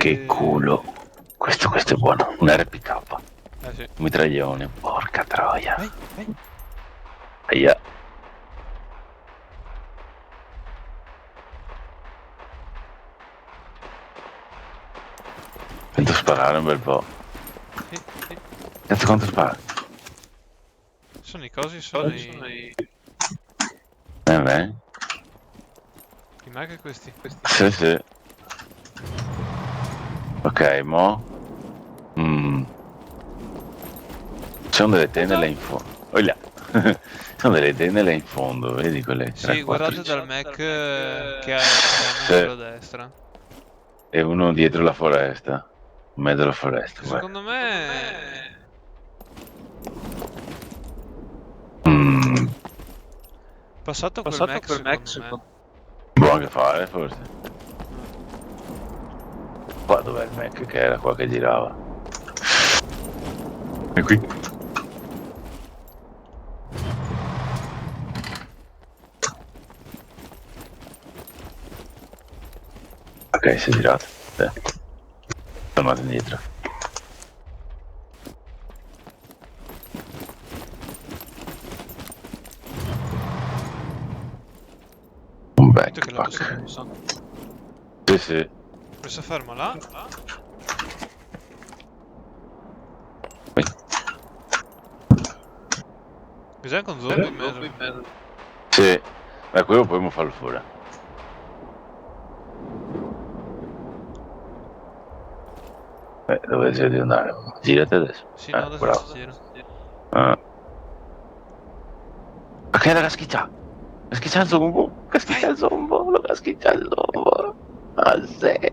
Che culo. Questo è buono. Un RPK. Sì. Un mitraglione. Porca troia. Vai, vai. Aia. Sento sparare un bel po'. Sì, sì. Cazzo quanto spara? Sono i cosi, sono i Beh. mag questi. Sì, sì. Ok, mo. Ci sono delle tende là in fondo. Oh là. Ci sono delle tende là in fondo, vedi quelle Sì, 3-4 guardate dal Mac che hanno Sì. sulla destra. E uno dietro la foresta. In mezzo alla foresta, guarda. Secondo me... Mm, Passato quel Mac, secondo me. Buono che fare, forse. Ah. Qua dov'è il Mac che era qua che girava? È qui. Ok, si è girato. Sì. Tornato indietro. Un Capito che l'ha messo backpack. addosso. Sì, sì. Adesso fermo là. Qui. Cos'è con zombie in mezzo? Sì. Ma quello poi farlo fuori. Dove devi andare? Girati adesso. Sì, no, adesso Bravo. si gira. Ah. Ok, la caschiccia. Caschiccia il zombo. Caschiccia Vai! il zombo. Lo caschiccia il zombo. Ah, sì.